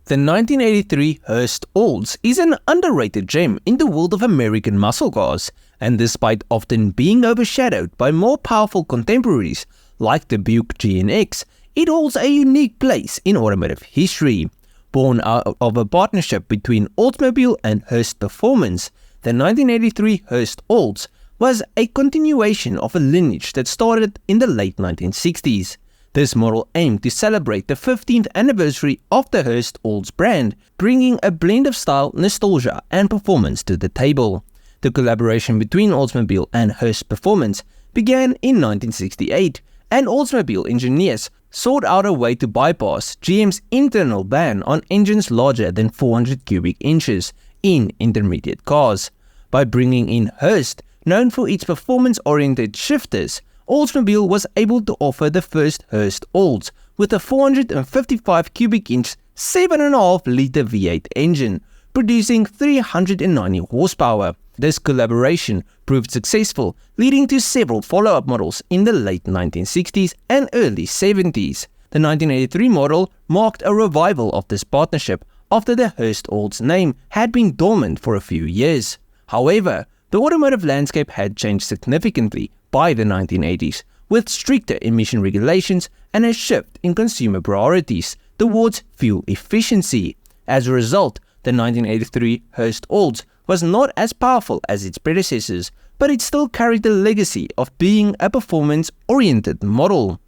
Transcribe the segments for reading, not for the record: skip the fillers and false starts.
The 1983 Hurst Olds is an underrated gem in the world of American muscle cars, and despite often being overshadowed by more powerful contemporaries like the Buick GNX, it holds a unique place in automotive history. Born out of a partnership between Oldsmobile and Hurst Performance, the 1983 Hurst Olds was a continuation of a lineage that started in the late 1960s. This model aimed to celebrate the 15th anniversary of the Hurst Olds brand, bringing a blend of style, nostalgia, and performance to the table. The collaboration between Oldsmobile and Hurst Performance began in 1968, and Oldsmobile engineers sought out a way to bypass GM's internal ban on engines larger than 400 cubic inches in intermediate cars. By bringing in Hurst, known for its performance-oriented shifters, Oldsmobile was able to offer the first Hurst Olds with a 455 cubic inch 7.5-litre V8 engine, producing 390 horsepower. This collaboration proved successful, leading to several follow-up models in the late 1960s and early 70s. The 1983 model marked a revival of this partnership after the Hurst Olds name had been dormant for a few years. However, the automotive landscape had changed significantly by the 1980s, with stricter emission regulations and a shift in consumer priorities towards fuel efficiency. As a result, the 1983 Hurst Olds was not as powerful as its predecessors, but it still carried the legacy of being a performance-oriented model.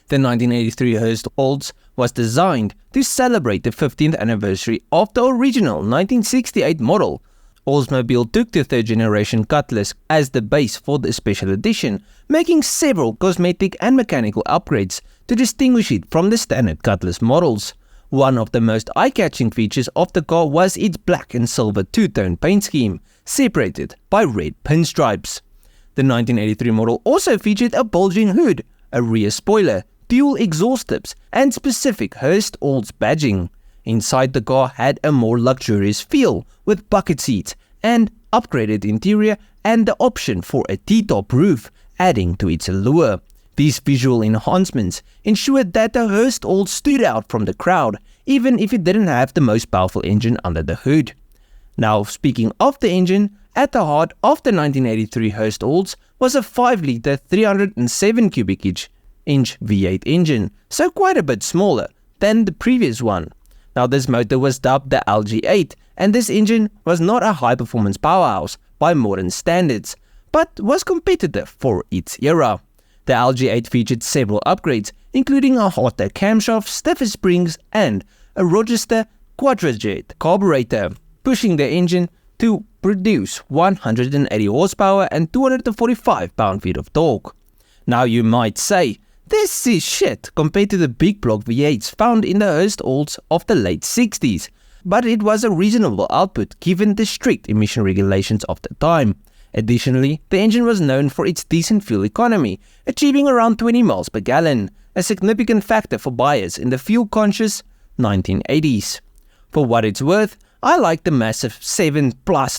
The 1983 Hurst Olds was designed to celebrate the 15th anniversary of the original 1968 model. Oldsmobile took the third-generation Cutlass as the base for the special edition, making several cosmetic and mechanical upgrades to distinguish it from the standard Cutlass models. One of the most eye-catching features of the car was its black and silver two-tone paint scheme, separated by red pinstripes. The 1983 model also featured a bulging hood, a rear spoiler, dual exhaust tips, and specific Hurst Olds badging. Inside, the car had a more luxurious feel with bucket seats and upgraded interior and the option for a T-top roof, adding to its allure. These visual enhancements ensured that the Hurst Olds stood out from the crowd, even if it didn't have the most powerful engine under the hood. Now, speaking of the engine, at the heart of the 1983 Hurst Olds was a 5-litre 307 cubic inch V8 engine, so quite a bit smaller than the previous one. Now, this motor was dubbed the LG8, and this engine was not a high-performance powerhouse by modern standards, but was competitive for its era. The LG8 featured several upgrades, including a hotter camshaft, stiffer springs, and a Rochester quadrajet carburetor, pushing the engine to produce 180 horsepower and 245 pound-feet of torque. Now, you might say, this is shit compared to the big block V8s found in the Hurst Olds of the late 60s, but it was a reasonable output given the strict emission regulations of the time. Additionally, the engine was known for its decent fuel economy, achieving around 20 miles per gallon, a significant factor for buyers in the fuel-conscious 1980s. For what it's worth, I like the massive 7+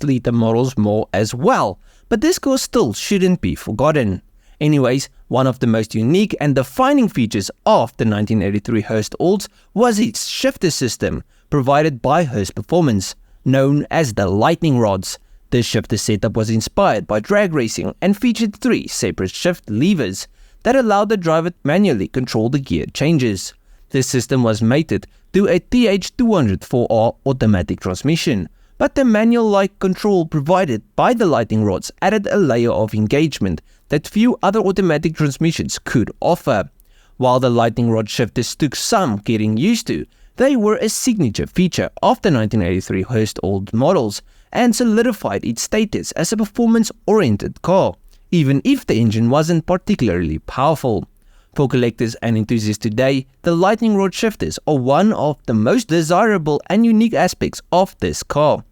litre models more as well, but this car still shouldn't be forgotten. Anyways, one of the most unique and defining features of the 1983 Hurst Olds was its shifter system, provided by Hurst Performance, known as the lightning rods. This shifter setup was inspired by drag racing and featured 3 separate shift levers that allowed the driver to manually control the gear changes. This system was mated to a TH204R automatic transmission, but the manual-like control provided by the lightning rods added a layer of engagement that few other automatic transmissions could offer. While the lightning rod shifters took some getting used to, they were a signature feature of the 1983 Hurst Olds models and solidified its status as a performance-oriented car, even if the engine wasn't particularly powerful. For collectors and enthusiasts today, the lightning rod shifters are one of the most desirable and unique aspects of this car.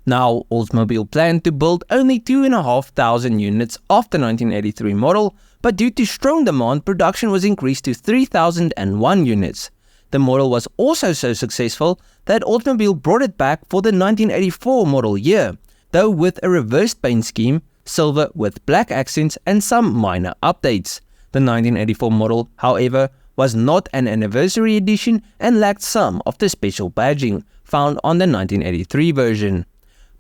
Now, Oldsmobile planned to build only 2,500 units of the 1983 model, but due to strong demand, production was increased to 3,001 units. The model was also so successful that Oldsmobile brought it back for the 1984 model year, though with a reversed paint scheme, silver with black accents, and some minor updates. The 1984 model, however, was not an anniversary edition and lacked some of the special badging found on the 1983 version.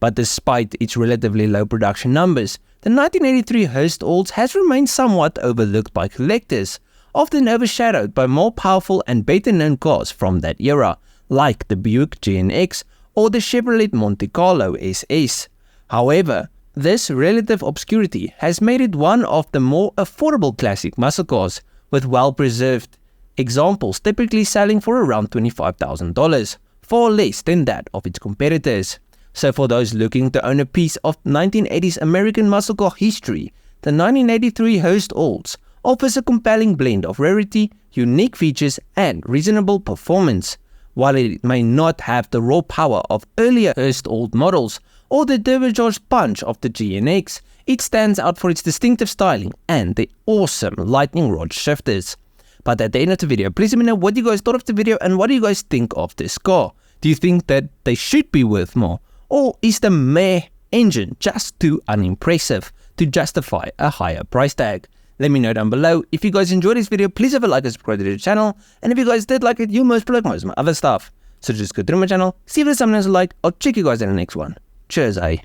But despite its relatively low production numbers, the 1983 Hurst Olds has remained somewhat overlooked by collectors, often overshadowed by more powerful and better-known cars from that era, like the Buick GNX or the Chevrolet Monte Carlo SS. However, this relative obscurity has made it one of the more affordable classic muscle cars, with well-preserved examples typically selling for around $25,000, far less than that of its competitors. So for those looking to own a piece of 1980s American muscle car history, the 1983 Hurst Olds offers a compelling blend of rarity, unique features, and reasonable performance. While it may not have the raw power of earlier Hurst Old models or the turbocharged punch of the GNX, it stands out for its distinctive styling and the awesome lightning rod shifters. But at the end of the video, please let me know what you guys thought of the video and what do you guys think of this car. Do you think that they should be worth more? Or is the meh engine just too unimpressive to justify a higher price tag? Let me know down below. If you guys enjoyed this video, please have a like and subscribe to the channel. And if you guys did like it, you must like most of my other stuff. So just go through my channel, see if there's something else you like. I'll check you guys in the next one. Cheers, eh?